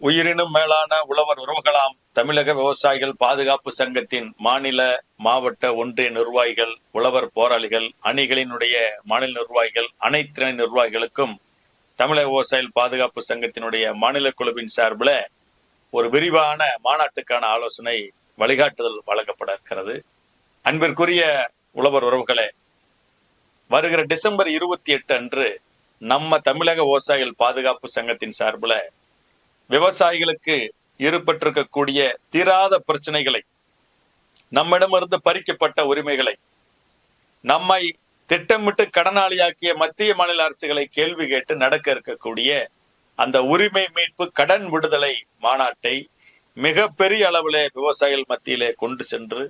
உயிரினும் மேலான உழவர் உறவுகளாம் தமிழக விவசாயிகள் பாதுகாப்பு சங்கத்தின் மாநில, மாவட்ட, ஒன்றிய நிர்வாகிகள், உழவர் போராளிகள், அணிகளினுடைய மாநில நிர்வாகிகள், அனைத்து நிர்வாகிகளுக்கும் தமிழக விவசாயிகள் பாதுகாப்பு சங்கத்தினுடைய மாநில குழுவின் சார்பில் ஒரு விரிவான மாநாட்டுக்கான ஆலோசனை வழிகாட்டுதல் வழங்கப்பட இருக்கிறது. அன்பிற்குரிய உழவர் உறவுகளே, வருகிற டிசம்பர் 28 அன்று நம்ம தமிழக விவசாயிகள் பாதுகாப்பு சங்கத்தின் சார்பில் விவசாயிகளுக்கு ஏற்பட்டிருக்கக்கூடிய தீராத பிரச்சனைகளை, நம்மிடமிருந்து பறிக்கப்பட்ட உரிமைகளை, நம்மை திட்டமிட்டு கடனாளியாக்கிய மத்திய மாநில அரசுகளை கேள்வி கேட்டு நடக்க இருக்கக்கூடிய அந்த உரிமை மீட்பு கடன் விடுதலை மாநாட்டை மிக பெரிய அளவிலே விவசாயிகள் மத்தியிலே கொண்டு சென்று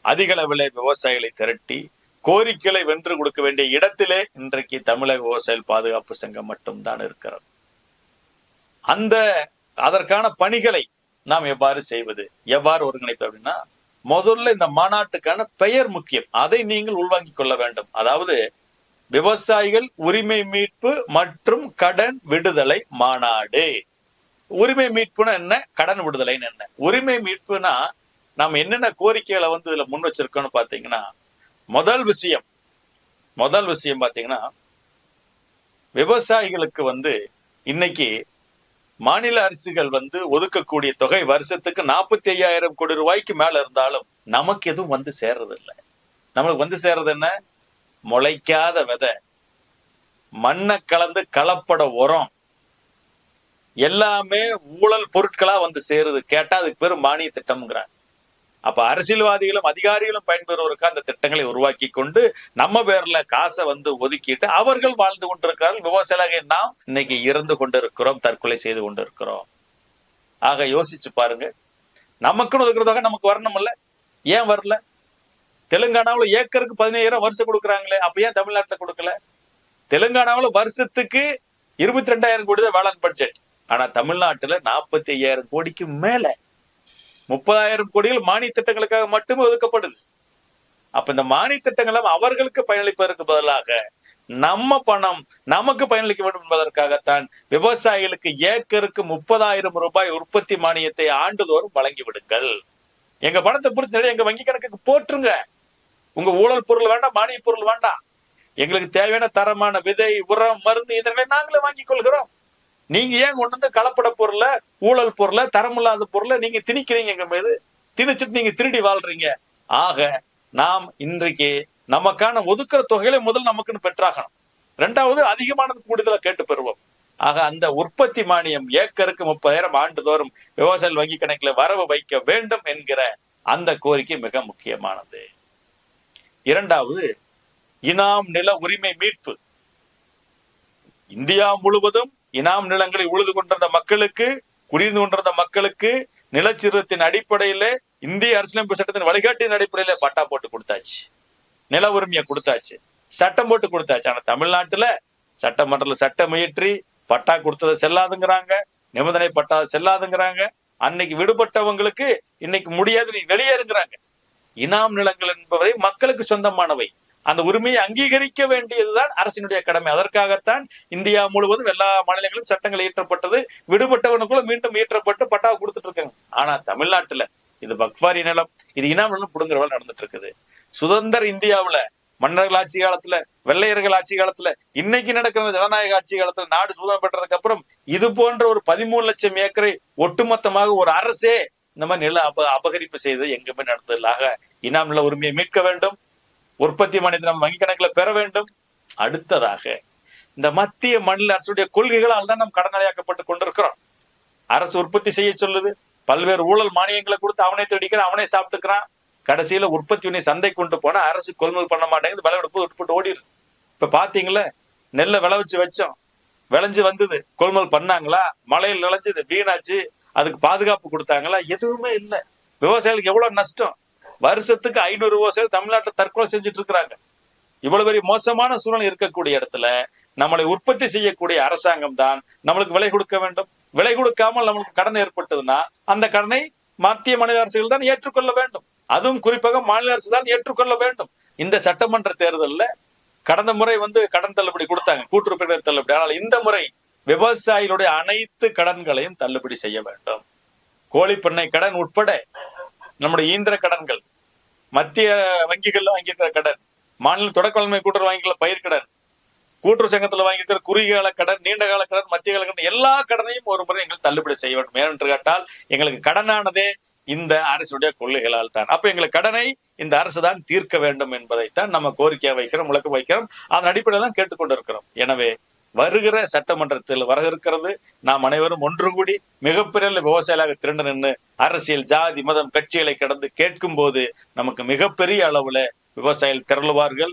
அதிக அளவிலே விவசாயிகளை திரட்டி கோரிக்கைகளை வென்று கொடுக்க வேண்டிய இடத்திலே இன்றைக்கு தமிழக விவசாயிகள் பாதுகாப்பு சங்கம் மட்டும்தான் இருக்கிறது. அதற்கான பணிகளை நாம் எவ்வாறு செய்வது, எவ்வாறு ஒருங்கிணைப்பது அப்படின்னா, முதல்ல இந்த மாநாட்டுக்கான பெயர் முக்கியம். அதை நீங்கள் உள்வாங்கிக் கொள்ள வேண்டும். அதாவது விவசாயிகள் உரிமை மீட்பு மற்றும் கடன் விடுதலை மாநாடு. உரிமை மீட்புனா என்ன, கடன் விடுதலைன்னு என்ன? உரிமை மீட்புனா நாம் என்னென்ன கோரிக்கைகளை இதுல முன் வச்சிருக்கோம்னு பாத்தீங்கன்னா, முதல் விஷயம் பாத்தீங்கன்னா, விவசாயிகளுக்கு இன்னைக்கு மாநில அரசுகள் ஒதுக்கக்கூடிய தொகை வருஷத்துக்கு 45,000 கோடி ரூபாய்க்கு மேல இருந்தாலும் நமக்கு எதுவும் சேர்றது இல்லை. நம்மளுக்கு சேர்றது என்ன? முளைக்காத விதை, மண்ணை கலந்து கலப்பட உரம், எல்லாமே ஊழல் பொருட்களா சேருது. கேட்டா அதுக்கு பேரு மானிய திட்டம்ங்கிறாங்க. அப்ப அரசியல்வாதிகளும் அதிகாரிகளும் பயன்பெறுவதற்கு அந்த திட்டங்களை உருவாக்கி கொண்டு நம்ம பேர்ல காசை ஒதுக்கிட்டு அவர்கள் வாழ்ந்து கொண்டிருக்கிறார்கள். விவசாயிகள் நாம் இன்னைக்கு இறந்து கொண்டிருக்கிறோம், தற்கொலை செய்து கொண்டிருக்கிறோம். ஆக யோசிச்சு பாருங்க, நமக்குன்னு ஒதுக்குறதாக நமக்கு வரணும் இல்ல? ஏன் வரல? தெலுங்கானாவில் ஏக்கருக்கு 15,000 வருஷம் கொடுக்குறாங்களே, அப்ப ஏன் தமிழ்நாட்டில் கொடுக்கல? தெலுங்கானாவில் வருஷத்துக்கு 22,000 கோடி தான் வேளாண் பட்ஜெட். ஆனா தமிழ்நாட்டுல 45,000 கோடிக்கு மேல 30,000 கோடிகள் மானிய திட்டங்களுக்காக மட்டுமே ஒதுக்கப்படுது. அப்ப இந்த மானிய திட்டங்கள் அவர்களுக்கு பயனளிப்பதற்கு பதிலாக நம்ம பணம் நமக்கு பயனளிக்க வேண்டும் என்பதற்காகத்தான் விவசாயிகளுக்கு ஏக்கருக்கு 30,000 ரூபாய் உற்பத்தி மானியத்தை ஆண்டுதோறும் வழங்கி விடுங்கள். எங்க பணத்தை புரிச்சு எங்க வங்கி கணக்குக்கு போட்டுருங்க. உங்க ஊழல் பொருள் வேண்டாம், மானிய பொருள் வேண்டாம். எங்களுக்கு தேவையான தரமான விதை, உரம், மருந்து இதனை நாங்களே வாங்கிக் கொள்கிறோம். நீங்க ஏன் கொண்டு கலப்பட பொருளை, ஊழல் பொருளை, தரமில்லாத பொருளை நீங்க திணிக்கிறீங்க எங்க மீது? திணிச்சுட்டு நீங்க திருடி வாழ்றீங்க. ஆக நாம் இன்றைக்கு நமக்கான ஒதுக்குற தொகைகளை முதல் நமக்குன்னு பெற்றாகணும். 2வது அதிகமானது கூடுதலா கேட்டு பெறுவோம். ஆக அந்த உற்பத்தி மானியம் ஏக்கருக்கு 30,000 ஆண்டுதோறும் விவசாயிகள் வங்கி கணக்குல வரவு வைக்க வேண்டும் என்கிற அந்த கோரிக்கை மிக முக்கியமானது. 2வது இனாம் நில உரிமை மீட்பு. இந்தியா முழுவதும் இனாம் நிலங்களை உழுது கொண்டிருந்த மக்களுக்கு, குடியிருந்து கொண்டிருந்த மக்களுக்கு நிலச்சீரத்தின் அடிப்படையில, இந்திய அரசியலமைப்பு சட்டத்தின் வழிகாட்டியின் அடிப்படையில பட்டா போட்டு கொடுத்தாச்சு, நில உரிமையை கொடுத்தாச்சு, சட்டம் போட்டு கொடுத்தாச்சு. ஆனா தமிழ்நாட்டுல சட்டமன்றத்துல சட்டம் இயற்றி பட்டா கொடுத்ததை செல்லாதுங்கிறாங்க, நிபந்தனை பட்டா செல்லாதுங்கிறாங்க. அன்னைக்கு விடுபட்டவங்களுக்கு இன்னைக்கு முடியாது, நீ வெளியேறுங்கிறாங்க. இனாம் நிலங்கள் என்பவை மக்களுக்கு சொந்தமானவை. அந்த உரிமையை அங்கீகரிக்க வேண்டியதுதான் அரசினுடைய கடமை. அதற்காகத்தான் இந்தியா முழுவதும் எல்லா மாநிலங்களிலும் சட்டங்கள் இயற்றப்பட்டது. விடுபட்டவனுக்குள்ள மீண்டும் இயற்றப்பட்டு பட்டாவை கொடுத்துட்டு இருக்காங்க. ஆனா தமிழ்நாட்டுல இது வக்ஃபாரி நிலம், இது இனாம் நிலம் புடுங்குற வேலை நடந்துட்டு இருக்குது. சுதந்திர இந்தியாவுல மன்னர்கள் ஆட்சி காலத்துல, வெள்ளையர்கள் ஆட்சி காலத்துல, இன்னைக்கு நடக்கிற ஜனநாயக ஆட்சி காலத்துல, நாடு சுதந்திரம் பெற்றதுக்கு அப்புறம் இது போன்ற ஒரு 13 லட்சம் ஏக்கரை ஒட்டுமொத்தமாக ஒரு அரசே இந்த மாதிரி நில அபகரிப்பு செய்து எங்குமே நடத்தலாக இனாம் நில உரிமையை மீட்க வேண்டும். உற்பத்தி மானியத்தை நம்ம வங்கி கணக்குல பெற வேண்டும். அடுத்ததாக இந்த மத்திய மாநில அரசுடைய கொள்கைகளால் தான் நம்ம கடனாளியாக்கப்பட்டு கொண்டிருக்கிறோம். அரசு உற்பத்தி செய்ய சொல்லுது, பல்வேறு ஊழல் மானியங்களை கொடுத்து அவனே தேடிக்கிறான், அவனே சாப்பிட்டுக்கிறான். கடைசியில உற்பத்தி சந்தை கொண்டு போனா அரசு கொள்முதல் பண்ண மாட்டேங்குது, விலை எடுப்பு உட்பட்டு ஓடிடுது. இப்ப பாத்தீங்களா, நெல்லை விளைவிச்சு வச்சோம், விளைஞ்சு வந்தது, கொள்முதல் பண்ணாங்களா? மழையில் விளைஞ்சது, வீணாச்சு. அதுக்கு பாதுகாப்பு கொடுத்தாங்களா? எதுவுமே இல்லை. விவசாயிகளுக்கு எவ்வளவு நஷ்டம். வருஷத்துக்கு 500 விவசாயிகள் தமிழ்நாட்டில் தற்கொலை செஞ்சுட்டு இருக்கிறாங்க. இவ்வளவு பெரிய மோசமான சூழ்நிலை இருக்கக்கூடிய இடத்துல நம்மளை உற்பத்தி செய்யக்கூடிய அரசாங்கம் தான் நம்மளுக்கு விலை கொடுக்க வேண்டும். விலை கொடுக்காமல் நம்மளுக்கு கடன் ஏற்பட்டதுன்னா அந்த கடனை மத்திய மாநில அரசுகள் தான் ஏற்றுக்கொள்ள வேண்டும். அதுவும் குறிப்பாக மாநில அரசு தான் ஏற்றுக்கொள்ள வேண்டும். இந்த சட்டமன்ற தேர்தலில் கடந்த முறை கடன் தள்ளுபடி கொடுத்தாங்க, கூட்டுறவு கடன் தள்ளுபடி. ஆனால் இந்த முறை விவசாயிகளுடைய அனைத்து கடன்களையும் தள்ளுபடி செய்ய வேண்டும். கோழிப்பண்ணை கடன் உட்பட நம்முடைய இயந்திர கடன்கள், மத்திய வங்கிகள்ல வாங்கியிருக்கிற கடன், மாநில தொடக்கல்மை கூட்டுறவு வங்கிகள் பயிர்க்கடன், கூட்டுறவு சங்கத்துல வாங்கியிருக்கிற குறுகிய கால கடன், நீண்ட கால கடன், மத்திய கால கடன், எல்லா கடனையும் ஒரு முறை எங்களுக்கு தள்ளுபடி செய்ய வேண்டும். ஏனென்று கேட்டால் எங்களுக்கு கடனானதே இந்த அரசுடைய கொள்கைகளால் தான். அப்ப எங்களுக்கு கடனை இந்த அரசு தான் தீர்க்க வேண்டும் என்பதைத்தான் நம்ம கோரிக்கையா வைக்கிறோம், முழக்க வைக்கிறோம். அதன் அடிப்படையில் தான் கேட்டுக்கொண்டு இருக்கிறோம். எனவே வருகிற சட்டமன்றத்தில் வர இருக்கிறது, நாம் அனைவரும் ஒன்று கூடி மிகப்பெரிய விவசாயிகளாக திரண்டு நின்று அரசியல், ஜாதி, மதம், கட்சிகளை கடந்து கேட்கும் போது நமக்கு மிகப்பெரிய அளவுல விவசாயிகள் திரளுவார்கள்.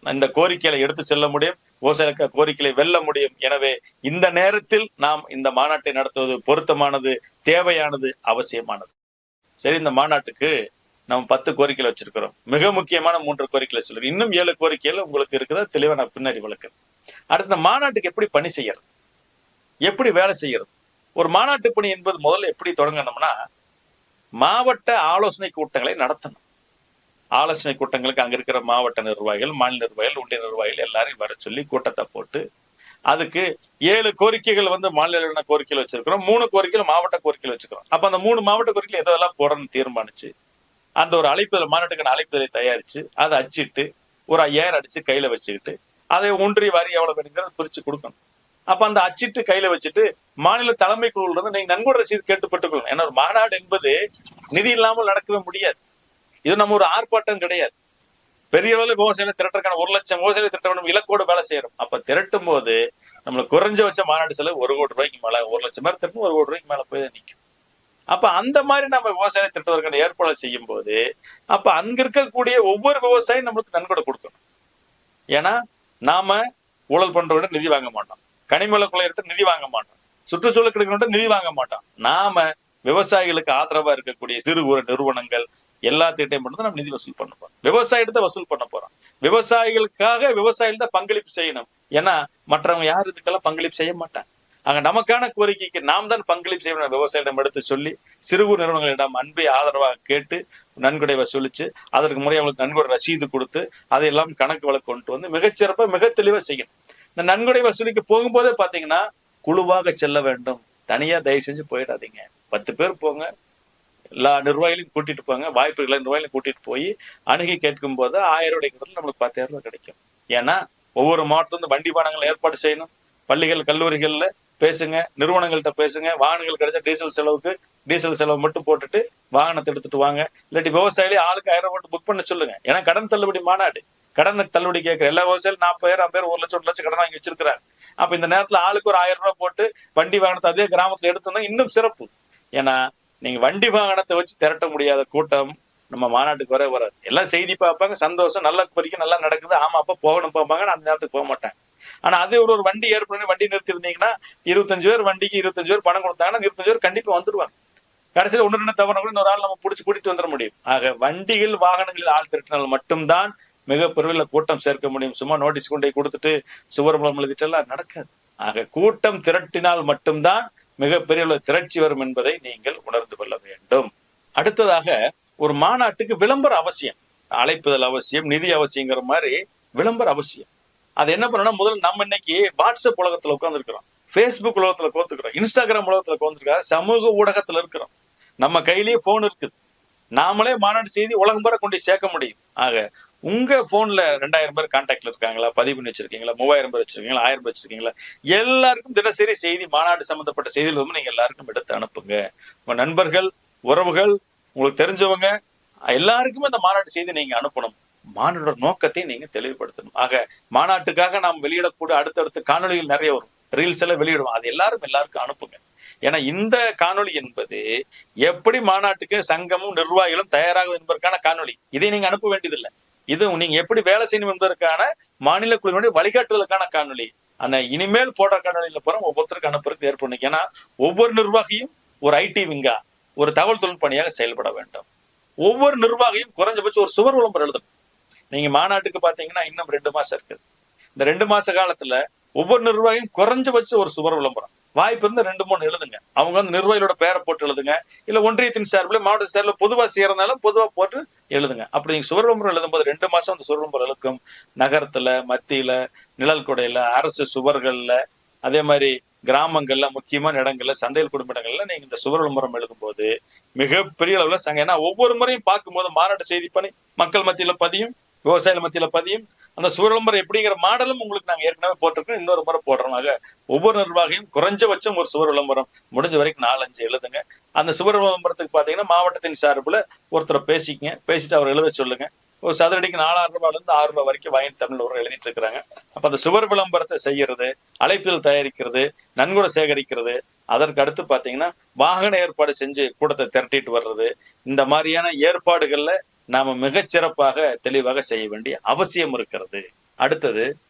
இந்த கோரிக்கைகளை எடுத்து செல்ல முடியும், விவசாயிகளுக்கு கோரிக்கைகளை வெல்ல முடியும். எனவே இந்த நேரத்தில் நாம் இந்த மாநாட்டை நடத்துவது பொருத்தமானது, தேவையானது, அவசியமானது. சரி, இந்த மாநாட்டுக்கு நம்ம 10 கோரிக்கைகள் வச்சிருக்கிறோம். மிக முக்கியமான 3 கோரிக்கைகள் வச்சிருக்கோம். இன்னும் 7 கோரிக்கைகள் உங்களுக்கு இருக்குதா, தெளிவா நான் பின்னாடி விளக்குறேன். அடுத்த மாநாட்டுக்கு எப்படி பணி செய்யறது, எப்படி வேலை செய்யறது? ஒரு மாநாட்டு பணி என்பது முதல்ல எப்படி தொடங்கணும்னா, மாவட்ட ஆலோசனை கூட்டங்களை நடத்தணும். ஆலோசனை கூட்டங்களுக்கு அங்க இருக்கிற மாவட்ட நிர்வாகிகள், மாநில நிர்வாகிகள், ஒன்றிய நிர்வாகிகள் எல்லாரையும் வர சொல்லி கூட்டத்தை போட்டு, அதுக்கு 7 கோரிக்கைகள் மாநில கோரிக்கைகள் வச்சிருக்கிறோம், 3 கோரிக்கைகள் மாவட்ட கோரிக்கைகள் வச்சிருக்கிறோம். அப்ப அந்த 3 மாவட்ட கோரிக்கைகள் எதெல்லாம் போடணும்னு தீர்மானிச்சு, அந்த ஒரு அழைப்புதல், மாநாட்டுக்கான அழைப்புதலை தயாரிச்சு அதை அச்சிட்டு ஒரு 5000 அடிச்சு கையில வச்சுக்கிட்டு அதை ஒன்றிய வாரி எவ்வளவு வேணுங்கிறத பிரிச்சு கொடுக்கணும். அப்ப அந்த அச்சிட்டு கையில வச்சுட்டு மாநில தலைமை குழுல இருந்து நீங்க நன்கொடை ரசீது கேட்டுப்பட்டுக்கணும். ஏன்னா ஒரு மாநாடு என்பது நிதி இல்லாமல் நடக்கவே முடியாது. இது நம்ம ஒரு ஆர்ப்பாட்டம் கிடையாது. பெரிய அளவில் விவசாயிகளை திரட்டுறதுக்கான 1 லட்சம் விவசாயிகளை திரட்ட வேண்டும் இலக்கோடு வேலை செய்யறோம். அப்ப திரட்டும் போது நம்மளுக்கு குறைஞ்சபட்ச மாநாடு செலவு 1 கோடி ரூபாய்க்கு மேல, 1 லட்சம் பேர் திரட்டும் 1 கோடி ரூபாய்க்கு மேல போய் நிற்கும். அப்ப அந்த மாதிரி நம்ம விவசாயிகளை திரட்டுவதற்கான ஏற்பாடு செய்யும் போது அப்ப அங்க இருக்கக்கூடிய ஒவ்வொரு விவசாயியும் நம்மளுக்கு நன்கொடை கொடுக்கணும். ஏன்னா நாம ஊழல் பண்றவங்க நிதி வாங்க மாட்டோம், கனிமல கொள்ளையிட்ட நிதி வாங்க மாட்டோம், சுற்றுச்சூழல் கிடைக்கிற நிதி வாங்க மாட்டோம். நாம விவசாயிகளுக்கு ஆதரவா இருக்கக்கூடிய சிறு குறு நிறுவனங்கள் எல்லாத்திட்டையும் மட்டும் நம்ம நிதி வசூல் பண்ண போறோம், விவசாயிட்ட வசூல் பண்ண போறோம். விவசாயிகளுக்காக விவசாயிகிட்ட பங்களிப்பு செய்யணும். ஏன்னா மற்றவங்க யாரும் இதுக்கெல்லாம் பங்களிப்பு செய்ய மாட்டாங்க. அங்க நமக்கான கோரிக்கைக்கு நாம் தான் பங்களிப்பு செய்யணும். விவசாயிடம் எடுத்து சொல்லி சிறு குறு நிறுவனங்களிடம் அன்பை ஆதரவாக கேட்டு நன்கொடை வசூலிச்சு அதற்கு முறை அவங்களுக்கு நன்கொடை ரசீது கொடுத்து அதையெல்லாம் கணக்கு வழக்கு கொண்டு மிகச்சிறப்பா மிக தெளிவா செய்யணும். இந்த நன்கொடை வசூலிக்கு போகும்போதே பாத்தீங்கன்னா குழுவாக செல்ல வேண்டும், தனியா தயவு செஞ்சு போயிடாதீங்க. 10 பேர் போங்க, எல்லா நிர்வாகிகளையும் கூட்டிட்டு போங்க, வாய்ப்புகளை நிர்வாகிகளையும் கூட்டிட்டு போய் அணுகி கேட்கும் போது 1000 ரூபாய்க்கு நம்மளுக்கு 10,000 ரூபாய் கிடைக்கும். ஏன்னா ஒவ்வொரு மாவட்டத்துல வண்டி வாகனங்கள் ஏற்பாடு செய்யணும், பள்ளிகள் கல்லூரிகள்ல பேசுங்க, நிறுவனங்கள்கிட்ட பேசுங்க, வாகனங்கள் கிடைச்சா டீசல் செலவு மட்டும் போட்டுட்டு வாகனத்தை எடுத்துட்டு வாங்க. இல்லாட்டி விவசாயிகளே ஆளுக்கு 1000 ரூபாய் புக் பண்ண சொல்லுங்க. ஏன்னா கடன் தள்ளுபடி மாநாடு, கடனுக்கு தள்ளுபடி கேட்கிற எல்லா விவசாயிகளும் 40,000 பேர் 1 லட்சம் 1 லட்சம் கடன் வாங்கி வச்சிருக்கிறாங்க. அப்ப இந்த நேரத்துல ஆளுக்கு ஒரு 1000 ரூபாய் போட்டு வண்டி வாகனத்தை அதே கிராமத்துல எடுத்தோம்னா இன்னும் சிறப்பு. ஏன்னா நீங்க வண்டி வாகனத்தை வச்சு திரட்ட முடியாத கூட்டம் நம்ம மாநாட்டுக்கு வராது. எல்லாம் செய்தி பார்ப்பாங்க, சந்தோஷம், நல்ல கோரிக்கை நல்லா நடக்குது, ஆமா அப்ப போகணும் பார்ப்பாங்க, அந்த நேரத்துக்கு போக மாட்டாங்க. ஆனா அதே ஒரு வண்டி ஏற்படும், வண்டி நிறுத்தி இருந்தீங்கன்னா 25 பேர் வண்டிக்கு 25 பேர் பணம் கொடுத்தாங்கன்னா 25 பேர் கண்டிப்பா வந்துருவாங்க. கடைசியில் 1-2 தவறு கூட இன்னொரு ஆள் நம்ம பிடிச்சி கூட்டிட்டு வந்துட முடியும். ஆக வண்டிகள் வாகனங்களில் ஆள் திரட்டினால் மட்டும்தான் மிக பெருவில் கூட்டம் சேர்க்க முடியும். சும்மா நோட்டீஸ் கொண்டே கொடுத்துட்டு சுவர்மலம் எழுதிட்டு எல்லாம் நடக்காது. ஆக கூட்டம் திரட்டினால் மட்டும்தான் மிகப்பெரிய திரட்சி வரும் என்பதை நீங்கள் உணர்ந்து கொள்ள வேண்டும். அடுத்ததாக ஒரு மாநாட்டுக்கு விளம்பரம் அவசியம், அழைப்புதல் அவசியம், நிதி அவசியங்கிற மாதிரி விளம்பரம் அவசியம். அது என்ன பண்ணணும், முதல்ல நம்ம இன்னைக்கு வாட்ஸ்அப் உலகத்துல உட்காந்துருக்கிறோம், பேஸ்புக் உலகத்துல உட்காந்துருக்கிறோம், இன்ஸ்டாகிராம் உலகத்துல உட்காந்துருக்கோம், சமூக ஊடகத்துல இருக்கிறோம், நம்ம கையிலேயே போன் இருக்குது. நாமளே மாநாடு செய்தி உலகம் பெற கொண்டு சேர்க்க முடியும். ஆக உங்க போன்ல 2000 பேர் கான்டாக்ட்ல இருக்காங்களா, பதிவு பண்ணி வச்சிருக்கீங்களா, 3000 பேர் வச்சிருக்கீங்களா, 1000 பேர் வச்சிருக்கீங்களா, எல்லாருக்கும் தினசரி செய்தி, மாநாடு சம்பந்தப்பட்ட செய்திகள் நீங்க எல்லாருக்கும் எடுத்து அனுப்புங்க. உங்க நண்பர்கள், உறவுகள், உங்களுக்கு தெரிஞ்சவங்க எல்லாருக்குமே இந்த மாநாட்டு செய்தி நீங்க அனுப்பணும். மாநாட்டோட நோக்கத்தை நீங்க தெளிவுபடுத்தணும். ஆக மாநாட்டுக்காக நாம் வெளியிடக்கூடிய அடுத்தடுத்த காணொலிகள் நிறைய வரும், ரீல்ஸ் எல்லாம் வெளியிடுவோம், அது எல்லாருக்கும் அனுப்புங்க. ஏன்னா இந்த காணொலி என்பது எப்படி மாநாட்டுக்கு சங்கமும் நிர்வாகிகளும் தயாராகும் என்பதற்கான காணொலி. இதை நீங்க அனுப்ப வேண்டியதில்லை. இது நீங்க எப்படி வேலை செய்யணும் என்பதற்கான மாநில குழுவினுடைய வழிகாட்டுதலுக்கான காணொலி. ஆனா இனிமேல் போடுற காணொலியில போற ஒவ்வொருத்தருக்கு அனுப்புறதுக்கு ஏற்படும். ஏன்னா ஒவ்வொரு நிர்வாகியும் ஒரு ஐடி விங்கா, ஒரு தகவல் தொழில்நுட்பணியாக செயல்பட வேண்டும். ஒவ்வொரு நிர்வாகியும் குறைஞ்சபட்சம் ஒரு சுவர் விளம்பரம் எழுதணும். நீங்க மாநாட்டுக்கு பாத்தீங்கன்னா இன்னும் 2 மாசம் இருக்குது. இந்த 2 மாச காலத்துல ஒவ்வொரு நிர்வாகியும் குறைஞ்சபட்சம் ஒரு சுவர் விளம்பரம், வாய்ப்பு இருந்து 2-3 எழுதுங்க. அவங்க நிர்வாகிகளோட பேரை போட்டு எழுதுங்க, இல்ல ஒன்றியத்தின் சார்பில் மாவட்ட சார்பில் பொதுவா செய்யறதுனால பொதுவா போட்டு எழுதுங்க. அப்படி நீங்க சுவர் விளம்பரம் எழுதும்போது 2 மாசம் அந்த சுவர் விளம்பரம் எழுக்கும். நகரத்துல, மத்தியில, நிழல் கொடையில, அரசு சுவர்கள்ல, அதே மாதிரி கிராமங்கள்ல முக்கியமான இடங்கள்ல சந்தையில் குடும்பங்கள்ல நீங்க இந்த சுவர் விளம்பரம் எழுதும்போது மிகப்பெரிய அளவுல ஏன்னா ஒவ்வொரு முறையும் பார்க்கும்போது மாநாட்டு செய்தி பணி மக்கள் மத்தியில பதியும், விவசாயிகள் மத்தியில பதியும். அந்த சுவர் விளம்பரம் எப்படிங்கிற மாடலும் உங்களுக்கு நாங்க ஏற்கனவே போட்டிருக்கோம், இன்னொரு முறை போடுறோம். ஒவ்வொரு நிர்வாகியும் குறைஞ்சபட்சம் ஒரு சுவர் விளம்பரம் முடிஞ்ச வரைக்கும் 4-5 எழுதுங்க. அந்த சுவர் விளம்பரத்துக்கு பாத்தீங்கன்னா மாவட்டத்தின் சார்பில் ஒருத்தரை பேசிட்டு அவர் எழுத சொல்லுங்க. ஒரு சதுரடிக்கு 4000 ரூபாயிலிருந்து 6 ரூபாய் வரைக்கும் வாங்கி தமிழ் ஒரு எழுதிட்டு இருக்கிறாங்க. அப்ப அந்த சுவர் விளம்பரத்தை செய்யறது, அழைப்புதல் தயாரிக்கிறது, நன்கொடை சேகரிக்கிறது, அதற்கு அடுத்து பாத்தீங்கன்னா வாகன ஏற்பாடு செஞ்சு கூட்டத்தை திரட்டிட்டு வர்றது, இந்த மாதிரியான ஏற்பாடுகள்ல நாம மிகச்சிறப்பாக தெளிவாக செய்ய வேண்டிய அவசியம் இருக்கிறது. அடுத்தது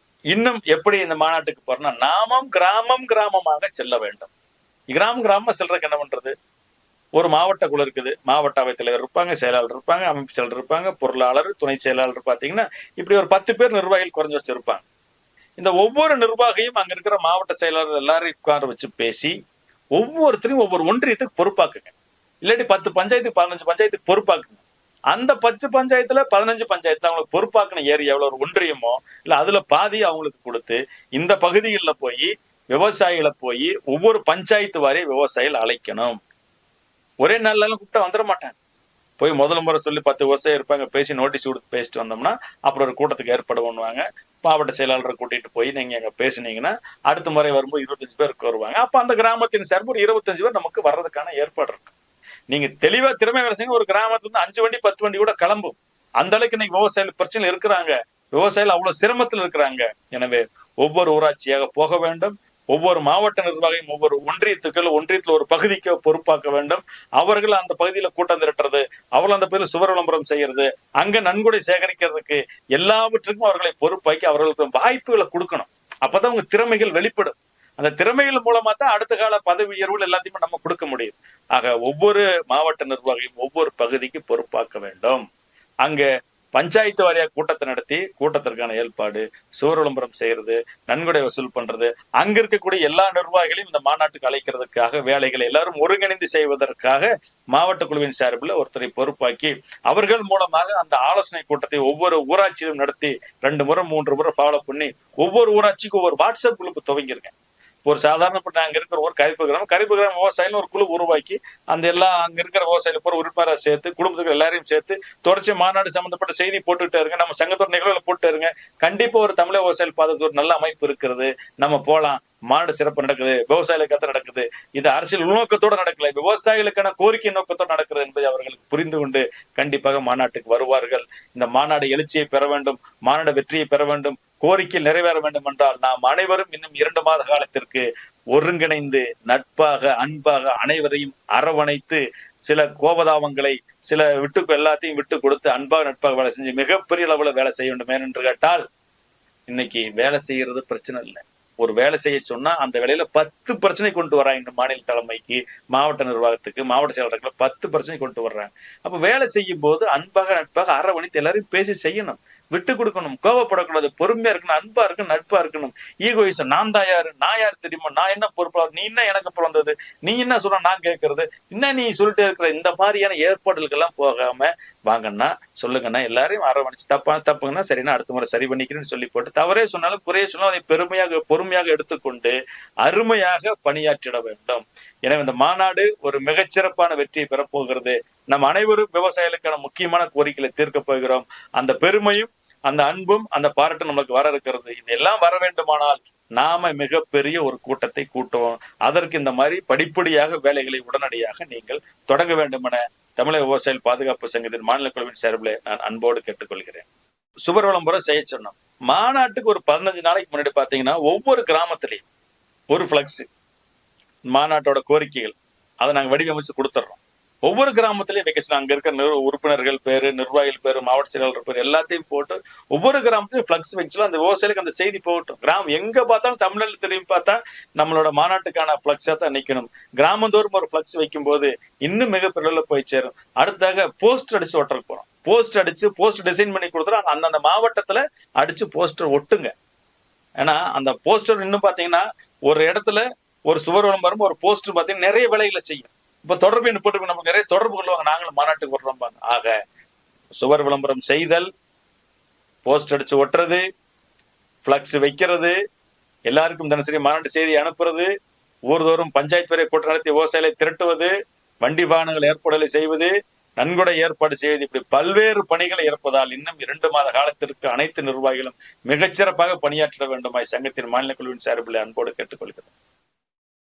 இன்னும் எப்படி இந்த மாநாட்டுக்கு போறோம்னா, நாமும் கிராமமாக செல்ல வேண்டும். கிராமமா செல்றதுக்கு என்ன பண்றது? ஒரு மாவட்ட குழு இருக்குது, மாவட்ட அவைத் தலைவர் இருப்பாங்க, செயலாளர் இருப்பாங்க, அமைப்பு செயலர் இருப்பாங்க, பொருளாளர், துணை செயலாளர் பாத்தீங்கன்னா இப்படி ஒரு 10 பேர் நிர்வாகிகள் குறைஞ்சு வச்சிருப்பாங்க. இந்த ஒவ்வொரு நிர்வாகியும் அங்க இருக்கிற மாவட்ட செயலாளர் எல்லாரையும் உட்கார வச்சு பேசி ஒவ்வொருத்தரையும் ஒவ்வொரு ஒன்றியத்துக்கு பொறுப்பாக்குங்க. இல்லாட்டி 10 பஞ்சாயத்துக்கு 15 பஞ்சாயத்துக்கு பொறுப்பாக்குங்க. அந்த 10 பஞ்சாயத்துல 15 பஞ்சாயத்துல அவங்களுக்கு பொறுப்பாக்கின ஏரியா எவ்வளவு ஒரு ஒன்றியமோ இல்ல அதுல பாதி அவங்களுக்கு கொடுத்து இந்த பகுதிகளில் போய் விவசாயிகளை போய் ஒவ்வொரு பஞ்சாயத்து வாரிய விவசாயிகள் அழைக்கணும். ஒரே நாள்ல கூப்பிட்டா வந்துட மாட்டாங்க. போய் முதல் முறை சொல்லி 10 விவசாயம் இருப்பாங்க, பேசி நோட்டீஸ் கொடுத்து பேசிட்டு வந்தோம்னா அப்புறம் ஒரு கூட்டத்துக்கு ஏற்பாடு பண்ணுவாங்க. மாவட்ட செயலாளரை கூட்டிட்டு போய் நீங்க அங்க பேசுனீங்கன்னா அடுத்த முறை வரும்போது 25 பேருக்கு வருவாங்க. அப்ப அந்த கிராமத்தின் சார்பு ஒரு 25 பேர் நமக்கு வர்றதுக்கான ஏற்பாடு இருக்கு. நீங்க தெளிவா திறமை வேலை செய்யுங்க. ஒரு கிராமத்துல இருந்து 5 வண்டி 10 வண்டி கூட கிளம்பும். அந்த அளவுக்கு இன்னைக்கு விவசாயிகள் பிரச்சனை இருக்கிறாங்க, விவசாயிகள் அவ்வளவு சிரமத்தில் இருக்கிறாங்க. எனவே ஒவ்வொரு ஊராட்சியாக போக வேண்டும். ஒவ்வொரு மாவட்ட நிர்வாகியும் ஒவ்வொரு ஒன்றியத்துல ஒரு பகுதிக்கு பொறுப்பாக்க வேண்டும். அவர்கள் அந்த பகுதியில கூட்டம் திரட்டுறது, அவர்கள் அந்த பகுதியில் சுவர் விளம்பரம் செய்யறது, அங்க நன்கொடை சேகரிக்கிறதுக்கு எல்லாவற்றுக்கும் அவர்களை பொறுப்பாக்கி அவர்களுக்கு வாய்ப்புகளை கொடுக்கணும். அப்பதான் அவங்க திறமைகள் வெளிப்படும். அந்த திறமைகள் மூலமா தான் அடுத்த கால பதவி உயர்வுகள் எல்லாத்தையுமே நம்ம கொடுக்க முடியும். ஆக ஒவ்வொரு மாவட்ட நிர்வாகியும் ஒவ்வொரு பகுதிக்கு பொறுப்பாக்க வேண்டும். அங்க பஞ்சாயத்து வாரியா கூட்டத்தை நடத்தி கூட்டத்திற்கான ஏற்பாடு, சுவர் விளம்பரம் செய்யறது, நன்கொடை வசூல் பண்றது, அங்க இருக்கக்கூடிய எல்லா நிர்வாகிகளையும் இந்த மாநாட்டுக்கு அழைக்கிறதுக்காக வேலைகளை எல்லாரும் ஒருங்கிணைந்து செய்வதற்காக மாவட்ட குழுவின் சார்பில் ஒருத்தரை பொறுப்பாக்கி அவர்கள் மூலமாக அந்த ஆலோசனை கூட்டத்தை ஒவ்வொரு ஊராட்சியிலும் நடத்தி 2 முறை 3 முறை ஃபாலோ பண்ணி ஒவ்வொரு ஊராட்சிக்கும் ஒவ்வொரு வாட்ஸ்அப் குரூப் துவங்கியிருக்கேன். ஒரு சாதாரணப்பட்ட அங்க இருக்கிற ஒரு கரிப்பு கிராமம் விவசாயிகள் ஒரு குழு உருவாக்கி அந்த எல்லா அங்க இருக்கிற விவசாயிகள் போற உறுப்பினராக சேர்த்து குடும்பத்துக்கு எல்லாரையும் சேர்த்து தொடர்ச்சி மாநாடு சம்பந்தப்பட்ட செய்தி போட்டுக்கிட்டே இருங்க. நம்ம சங்கத்தோட நிகழ்வுல போட்டு இருங்க. கண்டிப்பா ஒரு தமிழக விவசாயிகள் பாதுகாத்து ஒரு நல்ல அமைப்பு இருக்கிறது, நம்ம போலாம். மாநாடு சிறப்பு நடக்குது, விவசாயிகளுக்கு நடக்குது. இது அரசியல் உள்நோக்கத்தோடு நடக்கல, விவசாயிகளுக்கான கோரிக்கை நோக்கத்தோடு நடக்கிறது என்பதை அவர்களுக்கு புரிந்து கொண்டு கண்டிப்பாக மாநாட்டுக்கு வருவார்கள். இந்த மாநாடு எழுச்சியை பெற வேண்டும், மாநாடு வெற்றியை பெற வேண்டும், கோரிக்கை நிறைவேற வேண்டும் என்றால் நாம் அனைவரும் இன்னும் 2 மாத காலத்திற்கு ஒருங்கிணைந்து நட்பாக அன்பாக அனைவரையும் அரவணைத்து சில கோபதாபங்களை சில எல்லாத்தையும் விட்டு கொடுத்து அன்பாக நட்பாக வேலை செஞ்சு மிகப்பெரிய அளவுல வேலை செய்ய வேண்டும். ஏனென்று கேட்டால் இன்னைக்கு வேலை செய்யறது பிரச்சனை இல்லை. ஒரு வேலை செய்ய சொன்னா அந்த வேலையில 10 பிரச்சனை கொண்டு வர்றாங்க. மாநில தலைமைக்கு, மாவட்ட நிர்வாகத்துக்கு, மாவட்ட செயலாளர்களுக்கு 10 பிரச்சனை கொண்டு வர்றாங்க. அப்ப வேலை செய்யும் போது அன்பாக நட்பாக அரவணைத்து எல்லாரையும் பேசி செய்யணும், விட்டு கொடுக்கணும், கோவப்படக்கூடாது, பொறுமையா இருக்கணும், அன்பா இருக்கணும், நட்பா இருக்கணும். ஈகோயிசம் நான் தான் யாரு, நான் யாரு தெரியுமா, நான் என்ன பொறுப்பாளர், நீ என்ன எனக்கு அப்புறம் வந்தது, நீ என்ன சொல்ற நான் கேட்கறது, என்ன நீ சொல்லிட்டே இருக்கிற, இந்த மாதிரியான ஏற்பாடுகளுக்கெல்லாம் போகாம வாங்கன்னா சொல்லுங்கன்னா எல்லாரையும் அரவணைச்சு தப்புங்கன்னா சரின்னா அடுத்த முறை சரி பண்ணிக்கிறேன்னு சொல்லி போட்டு தவறே சொன்னாலும் குறைய சொன்னாலும் அதை பொறுமையாக எடுத்துக்கொண்டு அருமையாக பணியாற்றிட வேண்டும். எனவே இந்த மாநாடு ஒரு மிகச்சிறப்பான வெற்றியை பெறப்போகிறது. நம் அனைவரும் விவசாயிகளுக்கான முக்கியமான கோரிக்கைகளை தீர்க்க போகிறோம். அந்த பெருமையும் அந்த அன்பும் அந்த பாராட்டும் நமக்கு வர இருக்கிறது. இதெல்லாம் வர வேண்டுமானால் நாம மிகப்பெரிய ஒரு கூட்டத்தை கூட்டுவோம். அதற்கு இந்த மாதிரி படிப்படியாக வேலைகளை உடனடியாக நீங்கள் தொடங்க வேண்டும் என தமிழக விவசாயிகள் பாதுகாப்பு சங்கத்தின் மாநில குழுவின் சார்பில் நான் அன்போடு கேட்டுக்கொள்கிறேன். சுவர் விளம்பரம் செய்ய சொன்னோம். மாநாட்டுக்கு ஒரு 15 நாளைக்கு முன்னாடி பாத்தீங்கன்னா ஒவ்வொரு கிராமத்திலையும் ஒரு பிளக்ஸ் மாநாட்டோட கோரிக்கைகள் அதை நாங்க வடிவமைச்சு கொடுத்துட்றோம். ஒவ்வொரு கிராமத்திலையும் வைக்கணும். அங்க இருக்கிற உறுப்பினர்கள் பேரு, நிர்வாகிகள் பேரு, மாவட்ட செயலாளர் பேரு எல்லாத்தையும் போட்டு ஒவ்வொரு கிராமத்திலையும் பிளக்ஸ் வச்சுலாம் அந்த விவசாயிகளுக்கு அந்த செய்தி போகட்டும். கிராமம் எங்க பார்த்தாலும் தமிழ்நாட்டில் திரும்பி பார்த்தா நம்மளோட மாநாட்டுக்கான பிளக்ஸா தான் நிக்கணும். கிராமந்தோறும் ஒரு பிளக்ஸ் வைக்கும் போது இன்னும் மிகப்பெரிய போய் சேரும். அடுத்தாக போஸ்டர் அடிச்சு ஒட்டருக்கு போறோம். போஸ்ட் டிசைன் பண்ணி கொடுத்துரும். அந்தந்த மாவட்டத்துல அடிச்சு போஸ்டர் ஒட்டுங்க. ஏன்னா அந்த போஸ்டர் இன்னும் பாத்தீங்கன்னா ஒரு இடத்துல ஒரு சுவர் விளம்பரம் ஒரு போஸ்டர் பாத்தீங்கன்னா நிறைய வேலைகளை செய்யும். இப்ப தொடர்பு போட்டு நமக்கு நிறைய தொடர்பு கொள்வாங்க, நாங்களும் மாநாட்டுக்கு வர்றோம். ஆக சுவர் விளம்பரம் செய்தல், போஸ்ட் அடிச்சு ஒட்டுறது, பிளக்ஸ் வைக்கிறது, எல்லாருக்கும் தினசரி மாநாட்டு செய்தி அனுப்புறது, ஊர்தோறும் பஞ்சாயத்து வரை கூட்டம் நடத்தி விவசாயிகளை திரட்டுவது, வண்டி வாகனங்கள் ஏற்பாடுகளை செய்வது, நன்கொடை ஏற்பாடு செய்வது, இப்படி பல்வேறு பணிகளை இருப்பதால் இன்னும் 2 மாத காலத்திற்கு அனைத்து நிர்வாகிகளும் மிகச்சிறப்பாக பணியாற்ற வேண்டுமாய் சங்கத்தின் மாநில குழுவின் சார்பில் அன்போடு கேட்டுக்கொள்கிறேன்.